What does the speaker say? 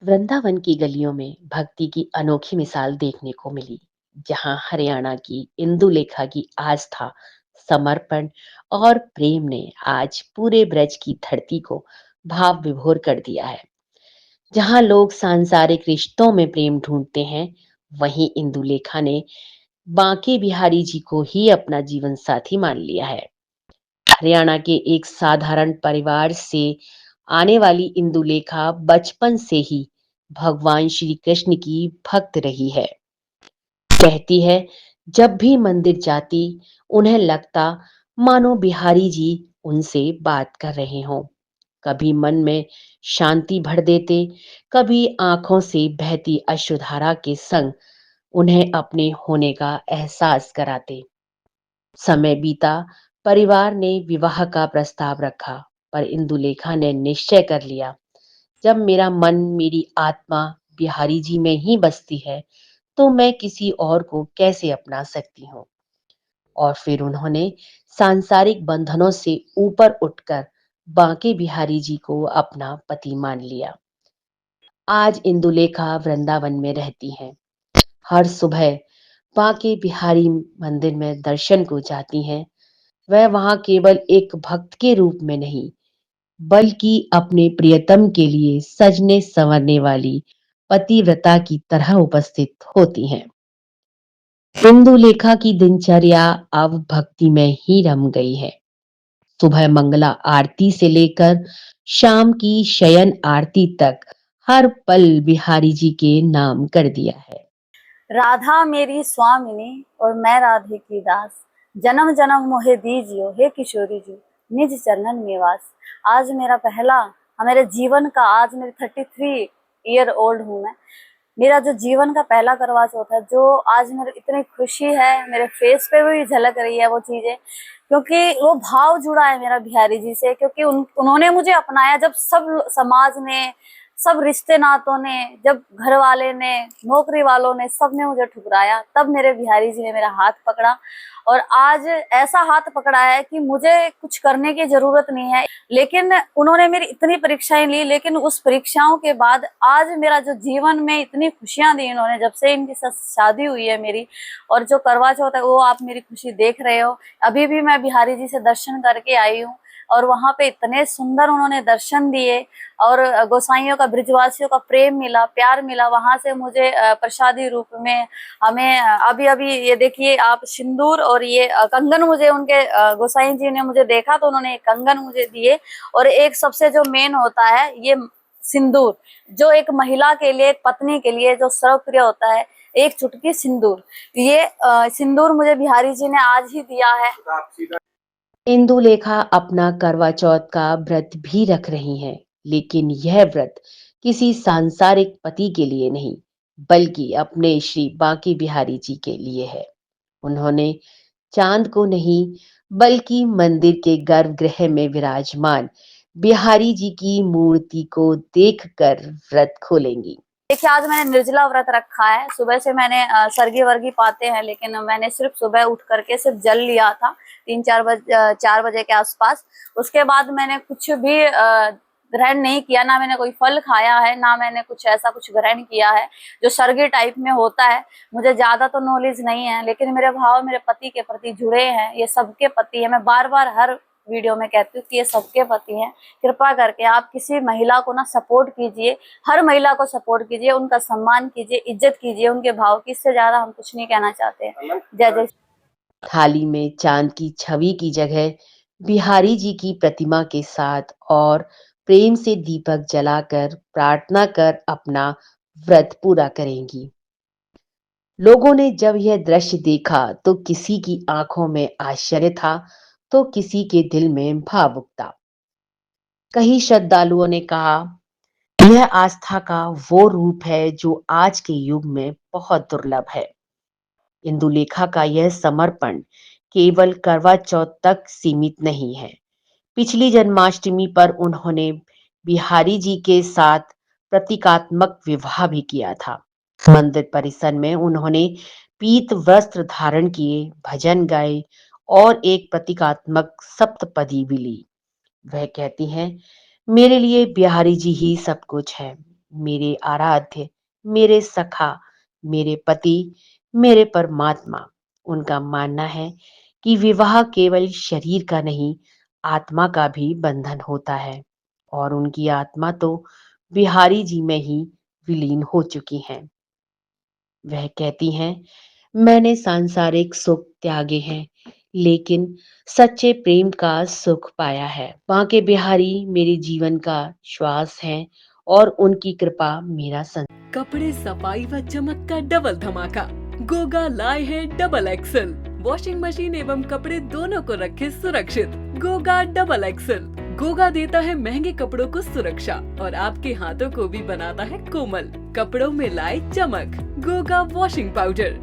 वृंदावन की गलियों में भक्ति की अनोखी मिसाल देखने को मिली, जहां हरियाणा की इंदुलेखा की आस्था, समर्पण और प्रेम ने आज पूरे ब्रज की धरती को भाव विभोर कर दिया है। जहां लोग सांसारिक रिश्तों में प्रेम ढूंढते हैं, वहीं इंदुलेखा ने बांके बिहारी जी को ही अपना जीवन साथी मान लिया है। हरियाणा के एक साधारण परिवार से आने वाली इंदुलेखा बचपन से ही भगवान श्री कृष्ण की भक्त रही है। कहती है, जब भी मंदिर जाती उन्हें लगता मानो बिहारी जी उनसे बात कर रहे हों। कभी मन में शांति भर देते, कभी आंखों से बहती अश्रुधारा के संग उन्हें अपने होने का एहसास कराते। समय बीता, परिवार ने विवाह का प्रस्ताव रखा, पर इंदुलेखा ने निश्चय कर लिया, जब मेरा मन, मेरी आत्मा बिहारी जी में ही बसती है, तो मैं किसी और को कैसे अपना सकती हूँ। और फिर उन्होंने सांसारिक बंधनों से ऊपर उठकर बांके बिहारी जी को अपना पति मान लिया। आज इंदुलेखा वृंदावन में रहती हैं। हर सुबह बांके बिहारी मंदिर में दर्शन को जाती हैं। वह वहां केवल एक भक्त के रूप में नहीं, बल्कि अपने प्रियतम के लिए सजने संवरने वाली पतिव्रता की तरह उपस्थित होती हैं। इंदुलेखा की दिनचर्या अब भक्ति में ही रम गई है। सुबह मंगला आरती से लेकर शाम की शयन आरती तक हर पल बिहारी जी के नाम कर दिया है। राधा मेरी स्वामिनी और मैं राधे की दास, जन्म जन्म मोहे दीजियो हे किशोरी जी, निज चरणन में वास। आज मेरा पहला, मेरे जीवन का, आज मेरी 33 ईयर ओल्ड हूँ मैं। मेरा जो जीवन का पहला करवा चौथ है, जो आज मेरे इतनी खुशी है, मेरे फेस पे भी झलक रही है वो चीजें, क्योंकि वो भाव जुड़ा है मेरा बिहारी जी से। क्योंकि उन्होंने मुझे अपनाया, जब सब समाज ने, सब रिश्ते नातों ने, जब घर वाले ने, नौकरी वालों ने, सबने मुझे ठुकराया, तब मेरे बिहारी जी ने मेरा हाथ पकड़ा। और आज ऐसा हाथ पकड़ा है कि मुझे कुछ करने की जरूरत नहीं है। लेकिन उन्होंने मेरी इतनी परीक्षाएं ली, लेकिन उस परीक्षाओं के बाद आज मेरा जो जीवन में इतनी खुशियां दी इन्होंने, जब से इनके साथ शादी हुई है मेरी। और जो करवा चौथ है वो आप मेरी खुशी देख रहे हो। अभी भी मैं बिहारी जी से दर्शन करके आई हूँ, और वहां पे इतने सुंदर उन्होंने दर्शन दिए, और गोसाइयों का, ब्रिजवासियों का प्रेम मिला, प्यार मिला। वहां से मुझे प्रसादी रूप में हमें अभी अभी ये देखिए आप, सिंदूर और ये कंगन, मुझे उनके गोसाई जी ने मुझे देखा तो उन्होंने एक कंगन मुझे दिए। और एक सबसे जो मेन होता है ये सिंदूर, जो एक महिला के लिए, एक पत्नी के लिए जो सर्वप्रिय होता है, एक चुटकी सिंदूर। ये सिंदूर मुझे बिहारी जी ने आज ही दिया है। इंदुलेखा अपना करवा चौथ का व्रत भी रख रही हैं, लेकिन यह व्रत किसी सांसारिक पति के लिए नहीं, बल्कि अपने श्री बांके बिहारी जी के लिए है। उन्होंने चांद को नहीं, बल्कि मंदिर के गर्भगृह में विराजमान बिहारी जी की मूर्ति को देखकर व्रत खोलेंगी। देखिए आज मैंने निर्जला व्रत रखा है। सुबह से मैंने सरगी वर्गी पाते हैं, लेकिन मैंने सिर्फ सुबह उठ करके सिर्फ जल लिया था 4 बजे के आसपास। उसके बाद मैंने कुछ भी ग्रहण नहीं किया, ना मैंने कोई फल खाया है, ना मैंने कुछ ऐसा कुछ ग्रहण किया है जो सरगी टाइप में होता है। मुझे ज्यादा तो नॉलेज नहीं है, लेकिन मेरे भाव मेरे पति के प्रति जुड़े हैं। ये सबके पति है। मैं बार बार हर वीडियो में कहती हूँ कि ये सबके पति हैं। कृपा करके आप किसी महिला को ना सपोर्ट कीजिए, हर महिला को सपोर्ट कीजिए, उनका सम्मान कीजिए, इज्जत कीजिए उनके भाव की। इससे ज्यादा हम कुछ नहीं कहना चाहते हैं। जय जय। थाली में चांद की छवि की जगह बिहारी जी की प्रतिमा के साथ और प्रेम से दीपक जलाकर प्रार्थना कर अपना व्रत पूरा करेंगी। लोगों ने जब यह दृश्य देखा तो किसी की आंखों में आश्चर्य था, तो किसी के दिल में भावुकता। कई श्रद्धालुओं ने कहा, यह आस्था का वो रूप है जो आज के युग में बहुत दुर्लभ है। इंदुलेखा का यह समर्पण केवल करवा चौथ तक सीमित नहीं है। पिछली जन्माष्टमी पर उन्होंने बिहारी जी के साथ प्रतीकात्मक विवाह भी किया था। मंदिर परिसर में उन्होंने पीत वस्त्र धारण किए, भजन गाए और एक प्रतीकात्मक सप्तपदी भी ली। वह कहती हैं, मेरे लिए बिहारी जी ही सब कुछ है। मेरे आराध्य, मेरे सखा, मेरे पति, मेरे परमात्मा। उनका मानना है कि विवाह केवल शरीर का नहीं, आत्मा का भी बंधन होता है और उनकी आत्मा तो बिहारी जी में ही विलीन हो चुकी हैं। वह कहती हैं, मैंने सांसारिक सुख त्यागे हैं, लेकिन सच्चे प्रेम का सुख पाया है। बांके बिहारी मेरे जीवन का श्वास हैं और उनकी कृपा मेरा कपड़े सफाई व चमक का डबल धमाका। गोगा लाए है डबल एक्सल। वॉशिंग मशीन एवं कपड़े दोनों को रखे सुरक्षित। Goga double axle. गोगा देता है महंगे कपड़ों को सुरक्षा और आपके हाथों को भी बनाता है कोमल। कपड़ों में लाए चमक। Goga washing powder.